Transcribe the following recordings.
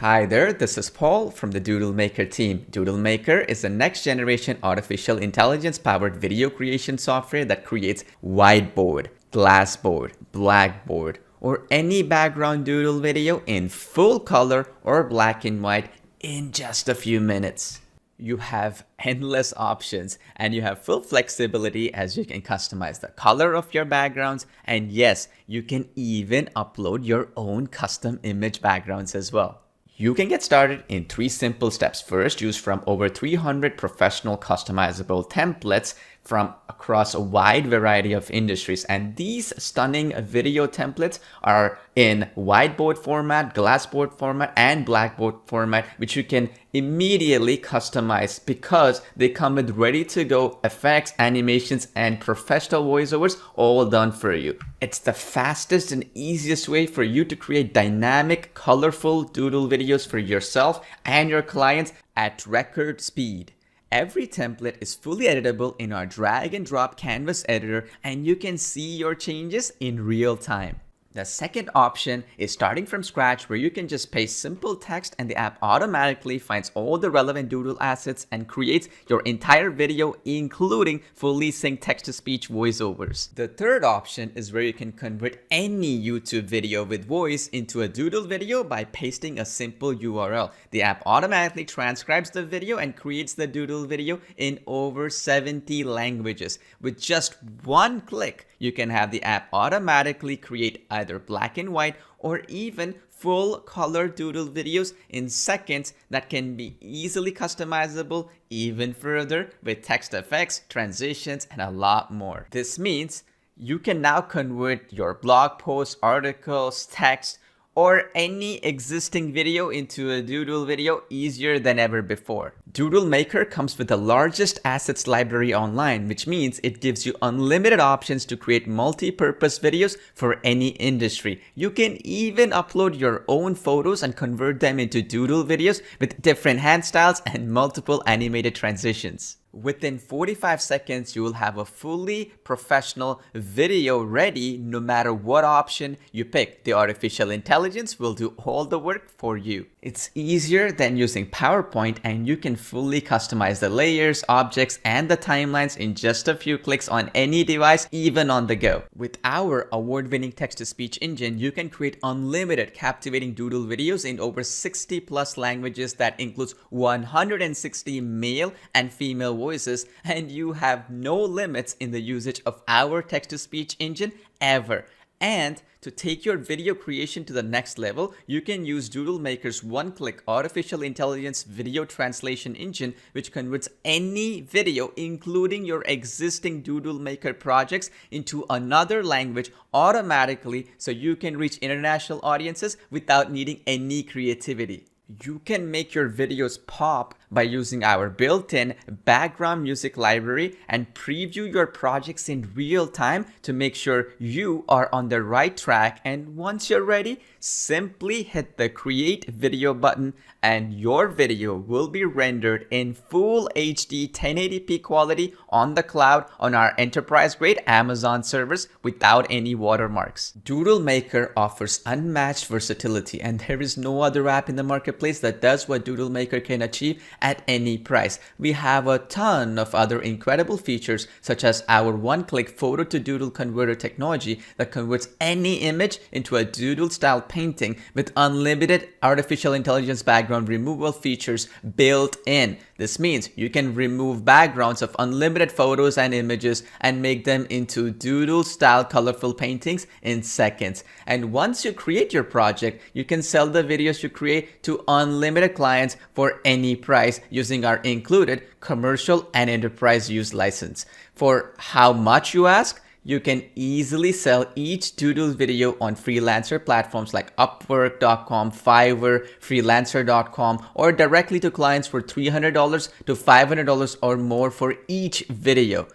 Hi there, this is Paul from the DoodleMaker team. DoodleMaker is the next generation artificial intelligence powered video creation software that creates Whiteboard, glassboard, blackboard, or any background doodle video in full color or black and white in just a few minutes. You have endless options and you have full flexibility as you can customize the color of your backgrounds, and yes, you can even upload your own custom image backgrounds as well. You can get started in 3 simple steps. First, choose from over 300 professional customizable templates from across a wide variety of industries. And these stunning video templates are in whiteboard format, glassboard format, and blackboard format, which you can immediately customize because they come with ready to go effects, animations, and professional voiceovers all done for you. It's the fastest and easiest way for you to create dynamic, colorful doodle videos for yourself and your clients at record speed. Every template is fully editable in our drag and drop canvas editor, and you can see your changes in real time. The second option is starting from scratch, where you can just paste simple text and the app automatically finds all the relevant doodle assets and creates your entire video, including fully synced text-to-speech voiceovers. The third option is where you can convert any YouTube video with voice into a doodle video by pasting a simple URL. The app automatically transcribes the video and creates the doodle video in over 70 languages. With just one click, you can have the app automatically create either black and white or even full color doodle videos in seconds that can be easily customizable even further with text effects, transitions, and a lot more. This means you can now convert your blog posts, articles, text, or any existing video into a doodle video easier than ever before. DoodleMaker comes with the largest assets library online, which means it gives you unlimited options to create multi-purpose videos for any industry. You can even upload your own photos and convert them into doodle videos with different hand styles and multiple animated transitions. Within 45 seconds, you will have a fully professional video ready no matter what option you pick. The artificial intelligence will do all the work for you. It's easier than using PowerPoint, and you can fully customize the layers, objects, and the timelines in just a few clicks on any device, even on the go. With our award-winning text-to-speech engine, you can create unlimited captivating doodle videos in over 60 plus languages that includes 160 male and female voices, and you have no limits in the usage of our text-to-speech engine ever. And to take your video creation to the next level, you can use DoodleMaker's one-click artificial intelligence video translation engine, which converts any video, including your existing DoodleMaker projects, into another language automatically so you can reach international audiences without needing any creativity. You can make your videos pop by using our built-in background music library and preview your projects in real time to make sure you are on the right track. And once you're ready, simply hit the create video button and your video will be rendered in full HD 1080p quality on the cloud on our enterprise-grade Amazon servers without any watermarks. DoodleMaker offers unmatched versatility, and there is no other app in the marketplace that does what DoodleMaker can achieve at any price. We have a ton of other incredible features, such as our one-click photo to doodle converter technology that converts any image into a doodle style painting with unlimited artificial intelligence background removal features built in. This means you can remove backgrounds of unlimited photos and images and make them into doodle style colorful paintings in seconds. And once you create your project, you can sell the videos you create to unlimited clients for any price using our included commercial and enterprise use license. For how much you ask, you can easily sell each doodle video on freelancer platforms like Upwork.com, Fiverr, Freelancer.com, or directly to clients for $300 to $500 or more for each video.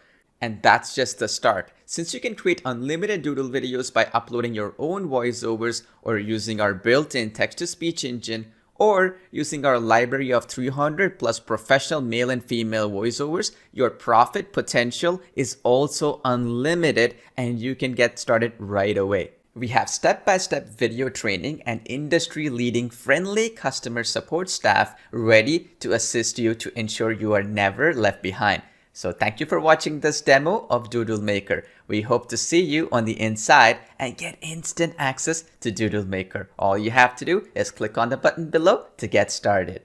And that's just the start. Since you can create unlimited doodle videos by uploading your own voiceovers or using our built-in text-to-speech engine, or using our library of 300 plus professional male and female voiceovers, your profit potential is also unlimited and you can get started right away. We have step-by-step video training and industry-leading friendly customer support staff ready to assist you to ensure you are never left behind. So thank you for watching this demo of DoodleMaker. We hope to see you on the inside and get instant access to DoodleMaker. All you have to do is click on the button below to get started.